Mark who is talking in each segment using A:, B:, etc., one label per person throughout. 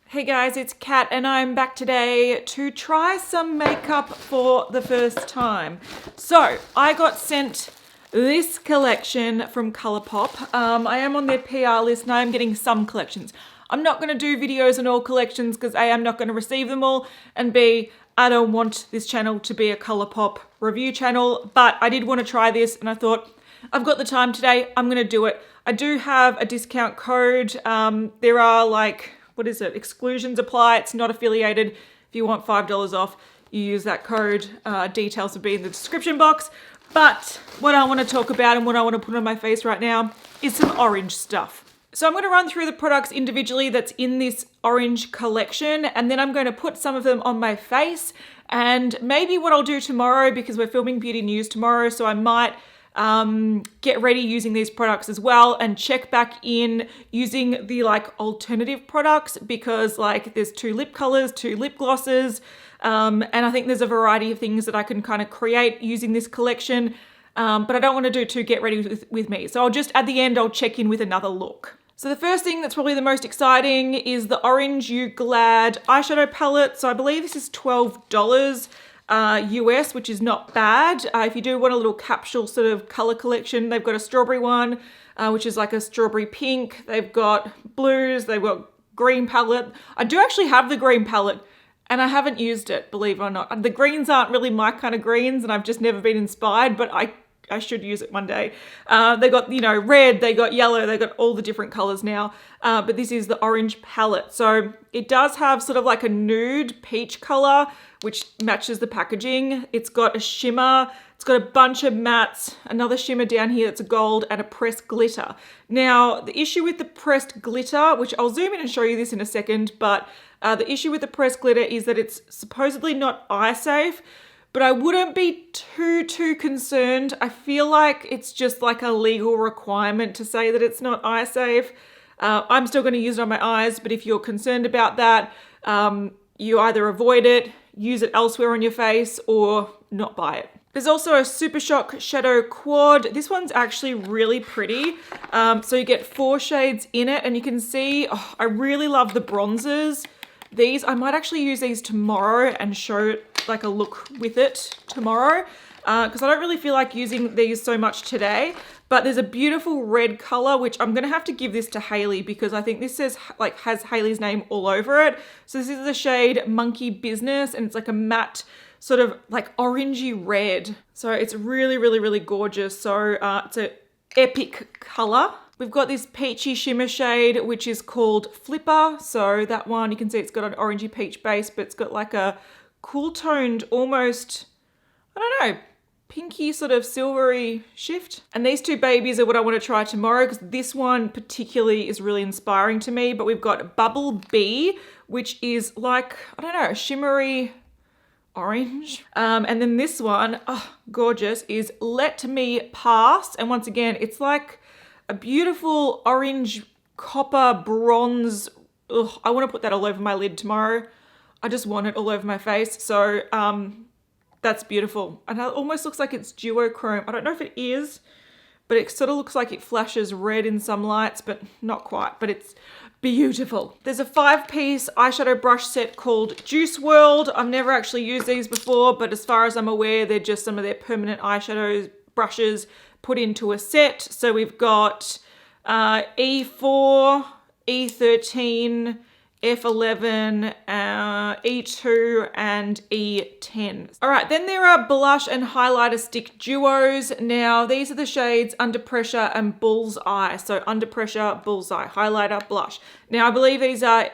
A: Hey guys, it's Kat and I'm back today to try some makeup for the first time. So I got sent this collection from Colourpop. I am on their PR list and I am getting some collections. I'm not going to do videos on all collections because A, I'm not going to receive them all, and B, I don't want this channel to be a Colourpop review channel, but I did want to try this and I thought, I've got the time today, I'm going to do it. I do have a discount code. There are like, what is it? Exclusions apply. It's not affiliated. If you want $5 off, you use that code. Details will be in the description box. But what I want to talk about and what I want to put on my face right now is some orange stuff. So I'm going to run through the products individually that's in this orange collection, and then I'm going to put some of them on my face. And maybe what I'll do tomorrow, because we're filming beauty news tomorrow, so I might get ready using these products as well and check back in using the like alternative products, because like there's 2 lip colors, 2 lip glosses, and I think there's a variety of things that I can kind of create using this collection, but I don't want to do 2 get ready with me. So I'll just, at the end, I'll check in with another look. So the first thing that's probably the most exciting is the Orange You Glad eyeshadow palette. So I believe this is $12. US, which is not bad. If you do want a little capsule sort of color collection, they've got a strawberry one, which is like a strawberry pink. They've got blues, they've got green palette. I do actually have the green palette and I haven't used it, believe it or not. The greens aren't really my kind of greens and I've just never been inspired, but I should use it one day. They got, you know, red, they got yellow, they got all the different colors now. But this is the orange palette. So it does have sort of like a nude peach color, which matches the packaging. It's got a shimmer, it's got a bunch of mattes, another shimmer down here that's a gold, and a pressed glitter. Now, the issue with the pressed glitter, which I'll zoom in and show you this in a second, but the issue with the pressed glitter is that it's supposedly not eye safe, but I wouldn't be too concerned. I feel like it's just like a legal requirement to say that it's not eye safe. I'm still going to use it on my eyes, but if you're concerned about that, you either avoid it, use it elsewhere on your face, or not buy it. There's also a Super Shock Shadow Quad. This one's actually really pretty. So you get 4 shades in it, and you can see, I really love the bronzers. These, I might actually use these tomorrow and show like a look with it tomorrow, because I don't really feel like using these so much today. But there's a beautiful red color, which I'm gonna have to give this to Hailey because I think this says like has Hailey's name all over it. So this is the shade Monkey Business, and it's like a matte sort of like orangey red. So it's really gorgeous. So it's an epic color. We've got this peachy shimmer shade, which is called Flipper. So that one, you can see it's got an orangey peach base, but it's got like a cool toned, almost, I don't know, pinky sort of silvery shift. And these 2 babies are what I want to try tomorrow, because this one particularly is really inspiring to me. But we've got Bubble Bee, which is like, I don't know, a shimmery orange. And then this one, gorgeous, is Let Me Pass. And once again, it's like a beautiful orange copper bronze. I want to put that all over my lid tomorrow. I just want it all over my face. So that's beautiful. And it almost looks like it's duochrome. I don't know if it is, but it sort of looks like it flashes red in some lights, but not quite, but it's beautiful. There's a 5-piece eyeshadow brush set called Juice World. I've never actually used these before, but as far as I'm aware, they're just some of their permanent eyeshadow brushes put into a set. So we've got E4, E13, F11, E2, and E10. All right, then there are blush and highlighter stick duos. Now, these are the shades Under Pressure and Bullseye. So Under Pressure, Bullseye, highlighter, blush. Now, I believe these are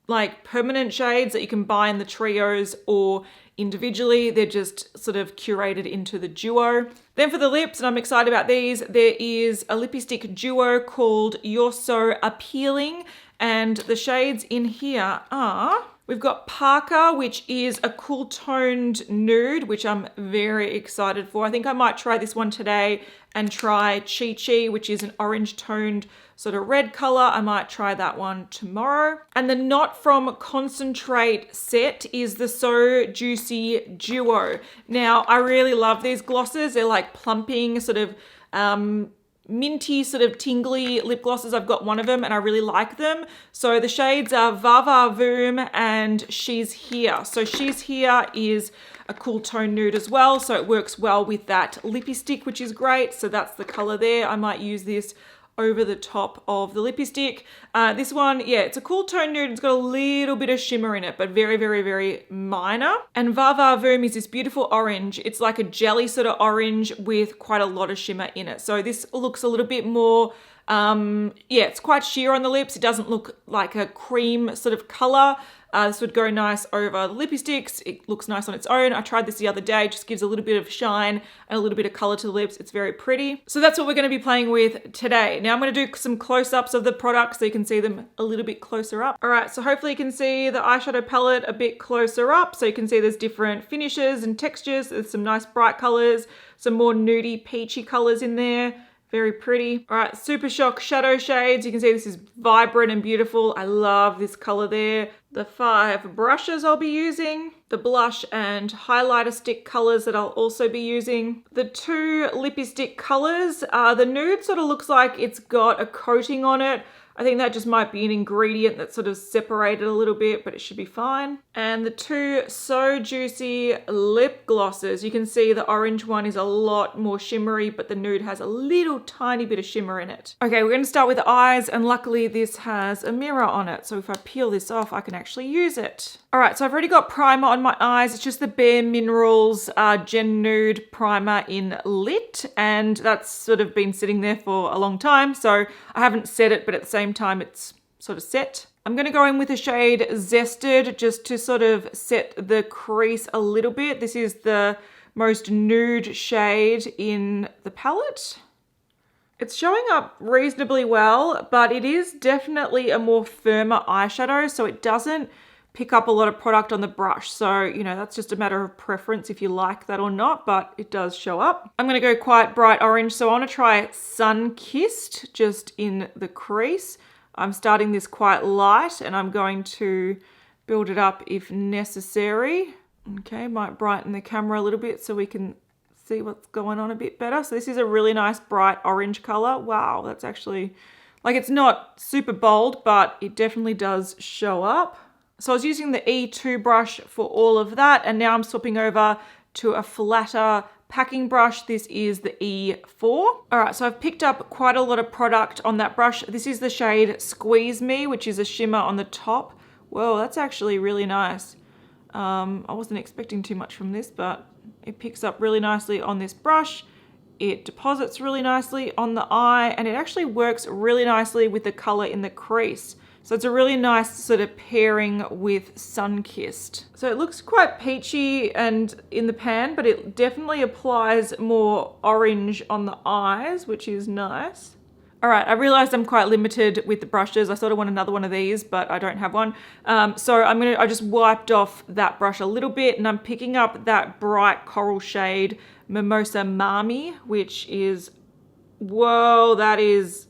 A: like permanent shades that you can buy in the trios or individually. They're just sort of curated into the duo. Then for the lips, and I'm excited about these, there is a lippy stick duo called You're So Appealing. And the shades in here are, we've got Parker, which is a cool toned nude, which I'm very excited for. I think I might try this one today and try Chi Chi, which is an orange toned sort of red color. I might try that one tomorrow. And the Not From Concentrate set is the So Juicy Duo. Now, I really love these glosses. They're like plumping, sort of minty sort of tingly lip glosses. I've got one of them and I really like them. So the shades are Va Voom and She's Here. So She's Here is a cool tone nude as well. So it works well with that lippy stick, which is great. So that's the color there. I might use this over the top of the lippy stick. This one, yeah, it's a cool tone nude. It's got a little bit of shimmer in it, but very, very, very minor. And Va Voom is this beautiful orange. It's like a jelly sort of orange with quite a lot of shimmer in it. So this looks a little bit more, yeah, it's quite sheer on the lips. It doesn't look like a cream sort of color. This would go nice over the lippy sticks. It looks nice on its own. I tried this the other day. It just gives a little bit of shine and a little bit of color to the lips. It's very pretty. So that's what we're going to be playing with today. Now I'm going to do some close-ups of the product so you can see them a little bit closer up. All right, so hopefully you can see the eyeshadow palette a bit closer up. So you can see there's different finishes and textures. There's some nice bright colors, some more nudie peachy colors in there. Very pretty. All right, Super Shock shadow shades. You can see this is vibrant and beautiful. I love this color there. The 5 brushes I'll be using. The blush and highlighter stick colors that I'll also be using. The 2 lippy stick colors. The nude sort of looks like it's got a coating on it. I think that just might be an ingredient that's sort of separated a little bit, but it should be fine. And the 2 So Juicy lip glosses. You can see the orange one is a lot more shimmery, but the nude has a little tiny bit of shimmer in it. Okay, we're going to start with the eyes, and luckily this has a mirror on it. So if I peel this off, I can actually use it. All right, so I've already got primer on my eyes. It's just the Bare Minerals Gen Nude Primer in Lit, and that's sort of been sitting there for a long time. So I haven't set it, but at the same time, it's sort of set. I'm going to go in with the shade Zested just to sort of set the crease a little bit. This is the most nude shade in the palette. It's showing up reasonably well, but it is definitely a more firmer eyeshadow, so it doesn't pick up a lot of product on the brush. So, you know, that's just a matter of preference if you like that or not, but it does show up. I'm going to go quite bright orange, so I want to try Sun-Kissed just in the crease. I'm starting this quite light and I'm going to build it up if necessary. Okay, might brighten the camera a little bit so we can see what's going on a bit better. So this is a really nice bright orange color. Wow, that's actually, like, it's not super bold, but it definitely does show up. So I was using the E2 brush for all of that, and now I'm swapping over to a flatter packing brush. This is the E4. All right, so I've picked up quite a lot of product on that brush. This is the shade Squeeze Me, which is a shimmer on the top. Whoa, that's actually really nice. I wasn't expecting too much from this, but it picks up really nicely on this brush. It deposits really nicely on the eye, and it actually works really nicely with the color in the crease. So it's a really nice sort of pairing with Sun-Kissed. So it looks quite peachy and in the pan, but it definitely applies more orange on the eyes, which is nice. All right, I realized I'm quite limited with the brushes. I sort of want another one of these, but I don't have one. So I just wiped off that brush a little bit, and I'm picking up that bright coral shade Mimosa Mami, which is, whoa, that is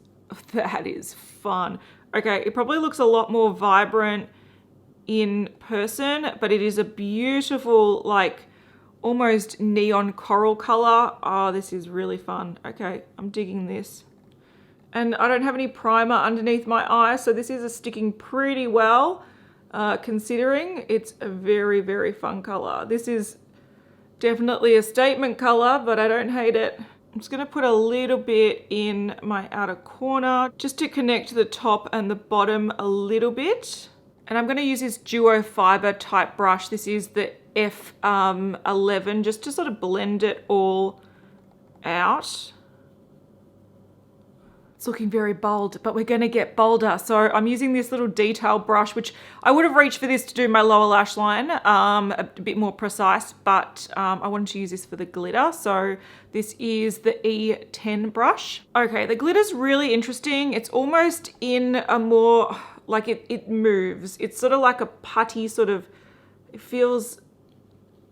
A: fun. Okay, it probably looks a lot more vibrant in person, but it is a beautiful, like, almost neon coral color. Oh, this is really fun. Okay, I'm digging this. And I don't have any primer underneath my eye, so this is sticking pretty well, considering it's a very, very fun color. This is definitely a statement color, but I don't hate it. I'm just going to put a little bit in my outer corner just to connect the top and the bottom a little bit. And I'm going to use this duo fiber type brush. This is the F11, just to sort of blend it all out. It's looking very bold, but we're going to get bolder. So I'm using this little detail brush, which I would have reached for this to do my lower lash line, a bit more precise, but I wanted to use this for the glitter. So this is the E10 brush. Okay, the glitter's really interesting. It's almost in a more, like it moves. It's sort of like a putty sort of, it feels,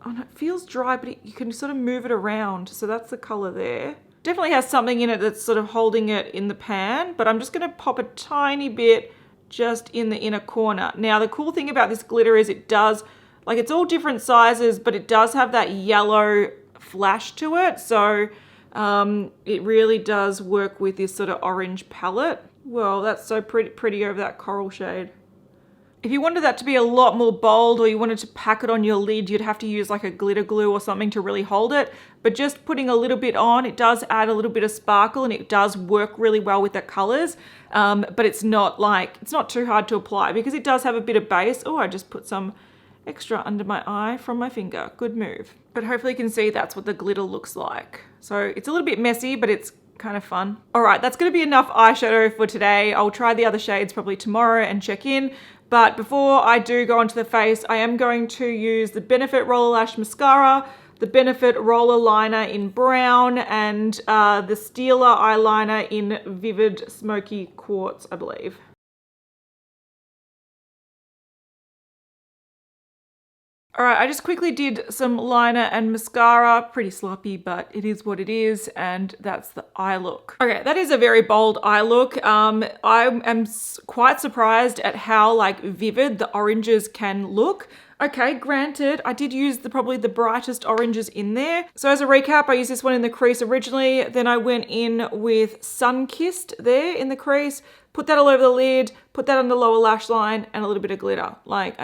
A: oh no, it feels dry, but you can sort of move it around. So that's the color there. Definitely has something in it that's sort of holding it in the pan, but I'm just going to pop a tiny bit just in the inner corner. Now, the cool thing about this glitter is it does, like, it's all different sizes, but it does have that yellow flash to it. So It really does work with this sort of orange palette. Well, that's so pretty over that coral shade. If you wanted that to be a lot more bold, or you wanted to pack it on your lid, you'd have to use like a glitter glue or something to really hold it. But just putting a little bit on, it does add a little bit of sparkle, and it does work really well with the colors. But it's not too hard to apply because it does have a bit of base. Oh, I just put some extra under my eye from my finger. Good move. But hopefully you can see that's what the glitter looks like. So it's a little bit messy, but it's kind of fun. All right, that's going to be enough eyeshadow for today. I'll try the other shades probably tomorrow and check in. But before I do go onto the face, I am going to use the Benefit Roller Lash Mascara, the Benefit Roller Liner in brown, and the Steeler eyeliner in Vivid Smoky Quartz, I believe. All right, I just quickly did some liner and mascara, pretty sloppy, but it is what it is, and that's the eye look. Okay, that is a very bold eye look. I am quite surprised at how like vivid the oranges can look. Okay, granted, I did use probably the brightest oranges in there. So as a recap, I used this one in the crease originally, then I went in with Sunkissed there in the crease, put that all over the lid, put that on the lower lash line, and a little bit of glitter. Like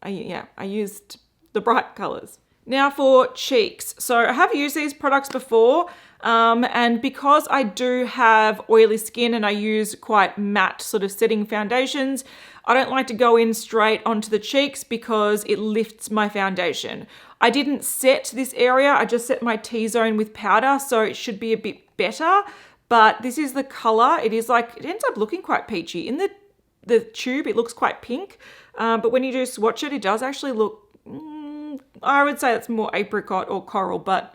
A: I used the bright colors. Now for cheeks. So I have used these products before, and because I do have oily skin and I use quite matte sort of setting foundations, I don't like to go in straight onto the cheeks because it lifts my foundation. I didn't set this area, I just set my T-zone with powder, so it should be a bit better, but this is the color. It ends up looking quite peachy. In the tube, it looks quite pink. But when you do swatch it, it does actually look, I would say it's more apricot or coral, but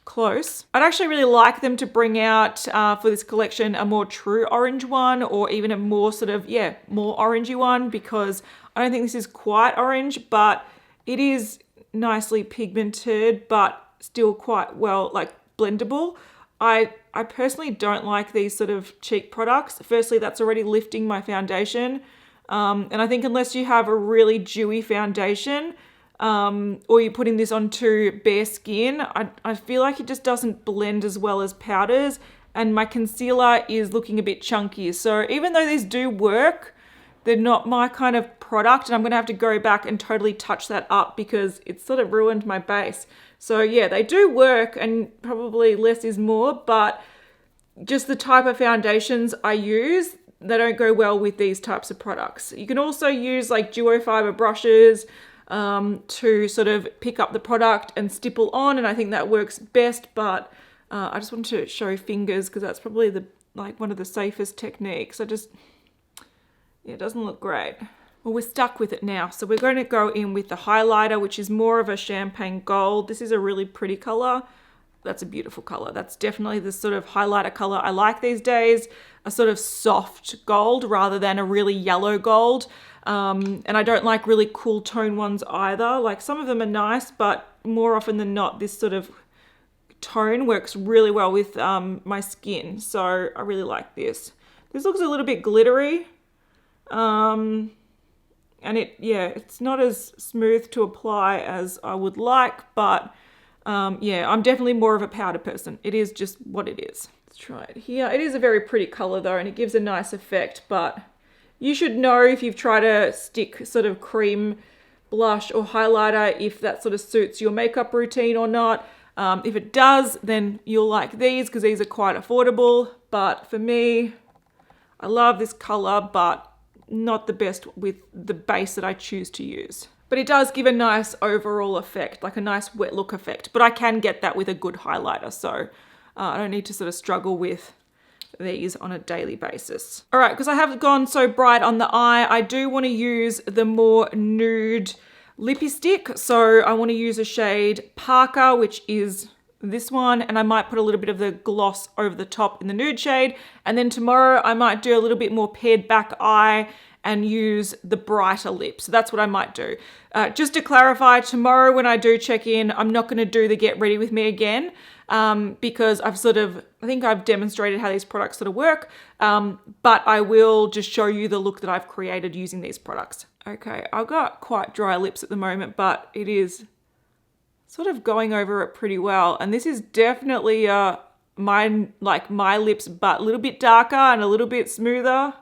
A: close. I'd actually really like them to bring out for this collection a more true orange one, or even a more sort of, more orangey one, because I don't think this is quite orange, but it is nicely pigmented, but still quite well like blendable. I personally don't like these sort of cheek products. Firstly, that's already lifting my foundation. And I think unless you have a really dewy foundation, or you're putting this onto bare skin, I feel like it just doesn't blend as well as powders, and my concealer is looking a bit chunky. So even though these do work, they're not my kind of product, and I'm gonna have to go back and totally touch that up because it's sort of ruined my base. So yeah, they do work, and probably less is more, but just the type of foundations I use, they don't go well with these types of products. You can also use like duo fiber brushes to sort of pick up the product and stipple on, and I think that works best, but I just wanted to show fingers because that's probably one of the safest techniques. It doesn't look great. Well, we're stuck with it now. So we're going to go in with the highlighter, which is more of a champagne gold. This is a really pretty color. That's a beautiful color. That's definitely the sort of highlighter color I like these days. A sort of soft gold rather than a really yellow gold. And I don't like really cool tone ones either. Like some of them are nice, but more often than not, this sort of tone works really well with my skin. So I really like this. This looks a little bit glittery. And it's not as smooth to apply as I would like, but I'm definitely more of a powder person. It is just what it is. Let's try it here. It is a very pretty color though, and it gives a nice effect, but you should know if you've tried to stick sort of cream blush or highlighter, if that sort of suits your makeup routine or not. If it does, then you'll like these because these are quite affordable, but for me, I love this color, but not the best with the base that I choose to use. But it does give a nice overall effect, like a nice wet look effect. But I can get that with a good highlighter, so I don't need to sort of struggle with these on a daily basis. All right, because I have gone so bright on the eye, I do want to use the more nude lippy stick. So I want to use a shade Parker, which is this one, and I might put a little bit of the gloss over the top in the nude shade. And then tomorrow I might do a little bit more pared back eye and use the brighter lip. So that's what I might do. Just to clarify, tomorrow when I do check in, I'm not going to do the get ready with me again because I think I've demonstrated how these products sort of work, but I will just show you the look that I've created using these products. Okay, I've got quite dry lips at the moment, but it is sort of going over it pretty well. And this is definitely a my lips, but a little bit darker and a little bit smoother.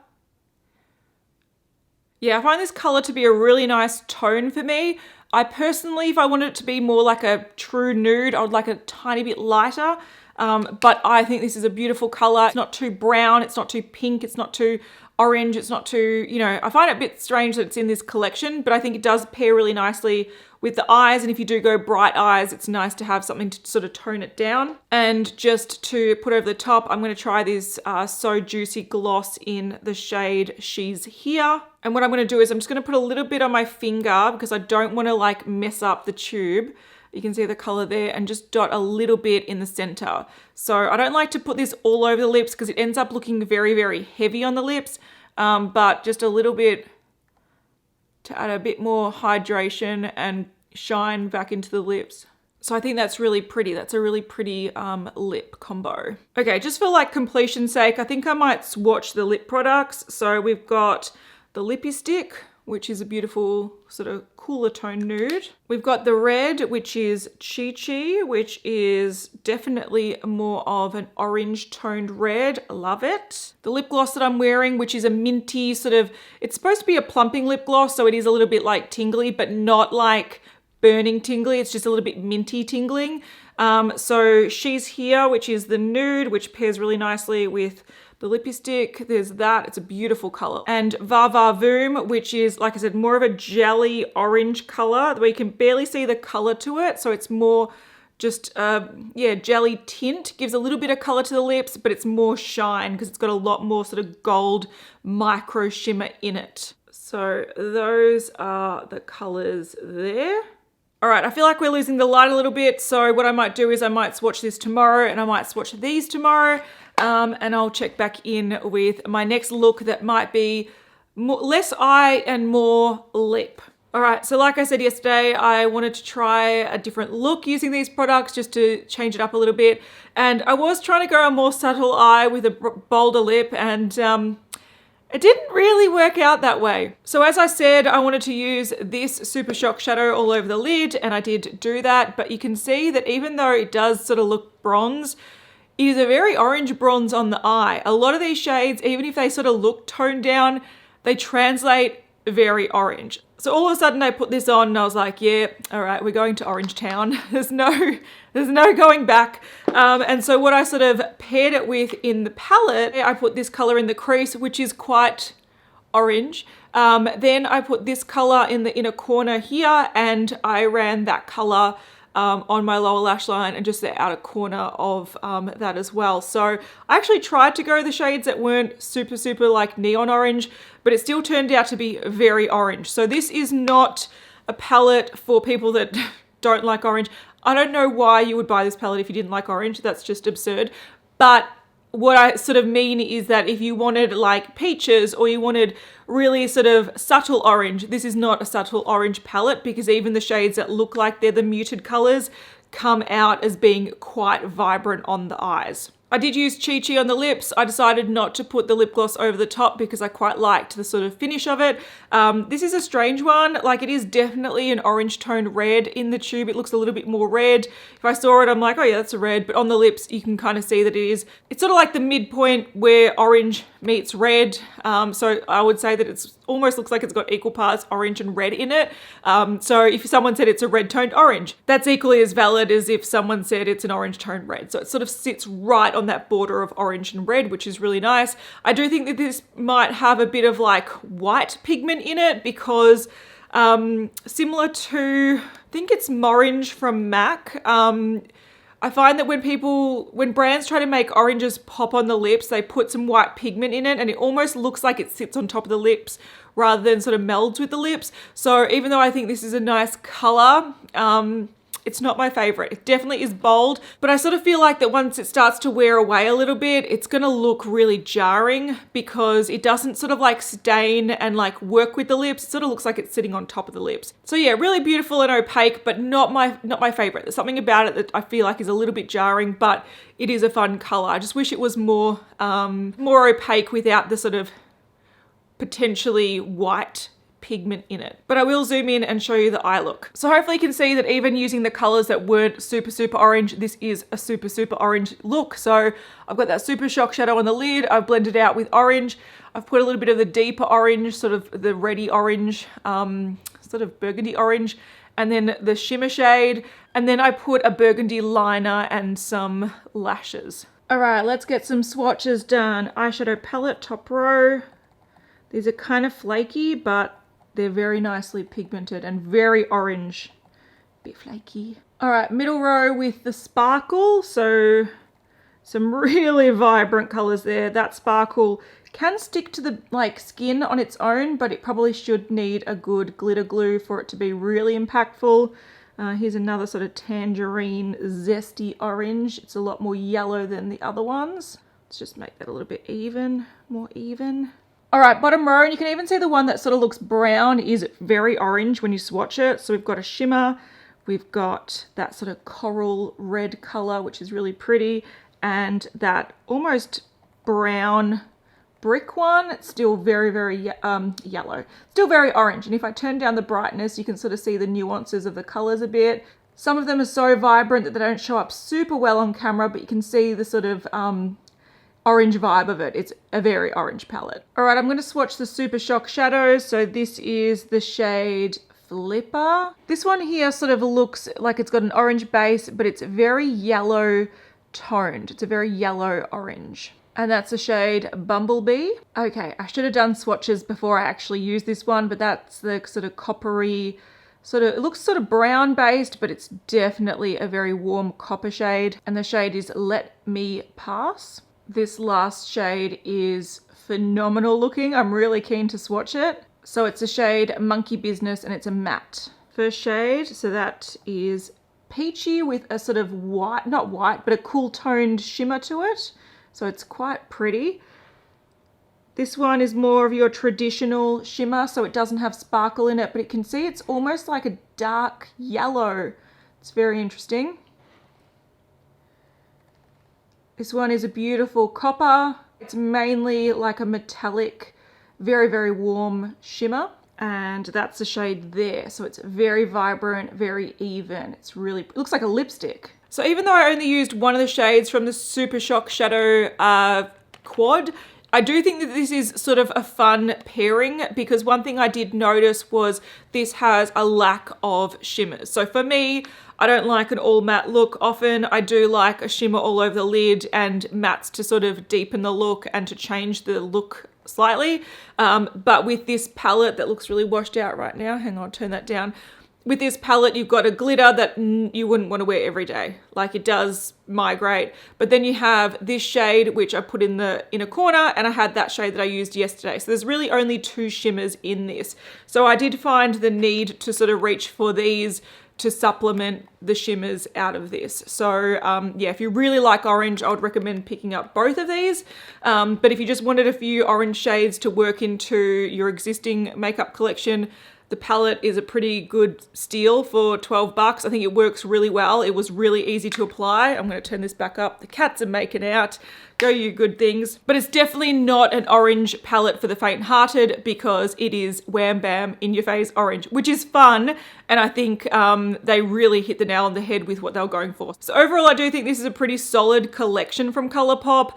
A: Yeah, I find this color to be a really nice tone for me. I personally, if I wanted it to be more like a true nude, I would like a tiny bit lighter. But I think this is a beautiful color. It's not too brown, it's not too pink, it's not too orange, it's not too, I find it a bit strange that it's in this collection, but I think it does pair really nicely with the eyes. And if you do go bright eyes, it's nice to have something to sort of tone it down. And just to put over the top, I'm going to try this So Juicy gloss in the shade She's Here. And what I'm going to do is I'm just going to put a little bit on my finger because I don't want to like mess up the tube. You can see the color there, and just dot a little bit in the center. So I don't like to put this all over the lips because it ends up looking very, very heavy on the lips, but just a little bit to add a bit more hydration and shine back into the lips. So I think that's really pretty. That's a really pretty lip combo. Okay, just for like completion's sake, I think I might swatch the lip products. So we've got the Lippy Stick, which is a beautiful sort of cooler tone nude. We've got the red, which is Chi Chi, which is definitely more of an orange toned red. Love it. The lip gloss that I'm wearing, which is a minty sort of, it's supposed to be a plumping lip gloss, so it is a little bit like tingly, but not like burning tingly. It's just a little bit minty tingling. So She's Here, which is the nude, which pairs really nicely with the Lippy Stick. There's that. It's a beautiful color. And Va Va Voom, which is, like I said, more of a jelly orange color where you can barely see the color to it. So it's more just, jelly tint. Gives a little bit of color to the lips, but it's more shine because it's got a lot more sort of gold micro shimmer in it. So those are the colors there. All right, I feel like we're losing the light a little bit. So what I might do is I might swatch this tomorrow and I might swatch these tomorrow. And I'll check back in with my next look that might be less eye and more lip. All right, so like I said yesterday, I wanted to try a different look using these products just to change it up a little bit. And I was trying to go a more subtle eye with a bolder lip, and it didn't really work out that way. So as I said, I wanted to use this Super Shock shadow all over the lid, and I did do that. But you can see that even though it does sort of look bronze, it is a very orange bronze on the eye. A lot of these shades, even if they sort of look toned down, they translate very orange. So all of a sudden I put this on and I was like, yeah, all right, we're going to Orange Town. There's no going back. And so what I sort of paired it with in the palette, I put this color in the crease, which is quite orange. Then I put this color in the inner corner here, and I ran that color on my lower lash line and just the outer corner of that as well. So I actually tried to go the shades that weren't super, super like neon orange, but it still turned out to be very orange. So this is not a palette for people that don't like orange. I don't know why you would buy this palette if you didn't like orange. That's just absurd. But what I sort of mean is that if you wanted like peaches or you wanted really sort of subtle orange, this is not a subtle orange palette, because even the shades that look like they're the muted colors come out as being quite vibrant on the eyes. I did use Chi Chi on the lips. I decided not to put the lip gloss over the top because I quite liked the sort of finish of it. This is a strange one. Like, it is definitely an orange toned red in the tube. It looks a little bit more red. If I saw it, I'm like, oh yeah, that's a red. But on the lips, you can kind of see that it's sort of like the midpoint where orange meets red. So I would say that it's almost looks like it's got equal parts orange and red in it. So if someone said it's a red toned orange, that's equally as valid as if someone said it's an orange toned red. So it sort of sits right on that border of orange and red, which is really nice. I do think that this might have a bit of like white pigment in it because similar to, I think it's Morange from MAC. I find that when brands try to make oranges pop on the lips, they put some white pigment in it and it almost looks like it sits on top of the lips rather than sort of melds with the lips. So even though I think this is a nice color, it's not my favorite. It definitely is bold, but I sort of feel like that once it starts to wear away a little bit, it's gonna look really jarring because it doesn't sort of like stain and like work with the lips. It sort of looks like it's sitting on top of the lips. So yeah, really beautiful and opaque, but not my favorite. There's something about it that I feel like is a little bit jarring, but it is a fun color. I just wish it was more opaque without the sort of potentially white pigment in it. But I will zoom in and show you the eye look. So hopefully you can see that even using the colors that weren't super, super orange, this is a super, super orange look. So I've got that Super Shock shadow on the lid. I've blended out with orange. I've put a little bit of the deeper orange, sort of the reddy orange, sort of burgundy orange, and then the shimmer shade. And then I put a burgundy liner and some lashes. All right, let's get some swatches done. Eyeshadow palette, top row. These are kind of flaky, but they're very nicely pigmented and very orange. Bit flaky. All right, middle row with the sparkle. So some really vibrant colors there. That sparkle can stick to the skin on its own, but it probably should need a good glitter glue for it to be really impactful. Here's another sort of tangerine zesty orange. It's a lot more yellow than the other ones. Let's just make that a little bit even, more even. All right, bottom row, and you can even see the one that sort of looks brown is very orange when you swatch it. So we've got a shimmer, we've got that sort of coral red color, which is really pretty, and that almost brown brick one. It's still very, very yellow, still very orange. And if I turn down the brightness, you can sort of see the nuances of the colors a bit. Some of them are so vibrant that they don't show up super well on camera, but you can see the sort of orange vibe of it. It's a very orange palette. All right, I'm going to swatch the Super Shock shadows. So this is the shade Flipper. This one here sort of looks like it's got an orange base, but it's very yellow toned. It's a very yellow orange. And that's the shade Bumblebee. Okay, I should have done swatches before I actually used this one, but that's the sort of coppery, it looks sort of brown based, but it's definitely a very warm copper shade. And the shade is Let Me Pass. This last shade is phenomenal looking. I'm really keen to swatch it. So it's a shade Monkey Business and it's a matte. First shade, so that is peachy with a sort of white, not white, but a cool toned shimmer to it. So it's quite pretty. This one is more of your traditional shimmer, so it doesn't have sparkle in it, but you can see it's almost like a dark yellow. It's very interesting. This one is a beautiful copper. It's mainly like a metallic, very, very warm shimmer. And that's the shade there. So it's very vibrant, very even. It looks like a lipstick. So even though I only used one of the shades from the Super Shock Shadow quad, I do think that this is sort of a fun pairing, because one thing I did notice was this has a lack of shimmers. So for me, I don't like an all matte look often. I do like a shimmer all over the lid and mattes to sort of deepen the look and to change the look slightly. But with this palette that looks really washed out right now, hang on, turn that down. With this palette, you've got a glitter that you wouldn't want to wear every day. Like, it does migrate. But then you have this shade, which I put in the inner corner, and I had that shade that I used yesterday. So there's really only two shimmers in this. So I did find the need to sort of reach for these to supplement the shimmers out of this. So yeah, if you really like orange, I would recommend picking up both of these. But if you just wanted a few orange shades to work into your existing makeup collection, the palette is a pretty good steal for 12 bucks. I think it works really well. It was really easy to apply. I'm going to turn this back up. The cats are making out. Go you good things. But it's definitely not an orange palette for the faint-hearted, because it is wham bam in your face orange, which is fun. And I think they really hit the nail on the head with what they were going for. So overall, I do think this is a pretty solid collection from Colourpop.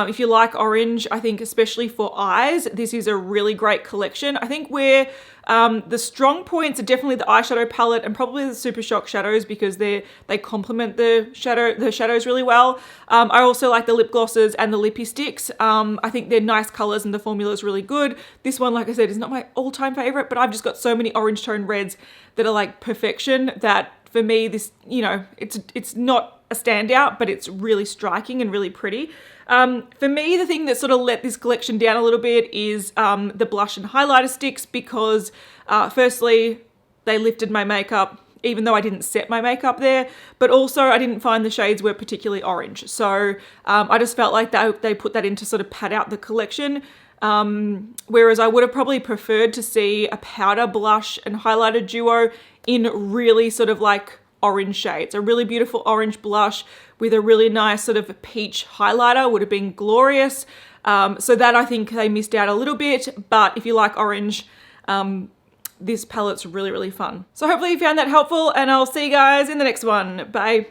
A: If you like orange, I think especially for eyes, this is a really great collection. I think where the strong points are definitely the eyeshadow palette and probably the Super Shock shadows, because they complement the shadows really well. I also like the lip glosses and the lippy sticks. I think they're nice colors and the formula is really good. This one, like I said, is not my all-time favorite, but I've just got so many orange tone reds that are like perfection that for me, this, you know, it's not a standout, but it's really striking and really pretty. For me, the thing that sort of let this collection down a little bit is the blush and highlighter sticks, because firstly, they lifted my makeup, even though I didn't set my makeup there, but also I didn't find the shades were particularly orange. So I just felt like they put that in to sort of pad out the collection. Whereas I would have probably preferred to see a powder blush and highlighter duo in really sort of like orange shades. A really beautiful orange blush with a really nice sort of peach highlighter would have been glorious. So that, I think they missed out a little bit, but if you like orange, this palette's really, really fun. So hopefully you found that helpful, and I'll see you guys in the next one. Bye.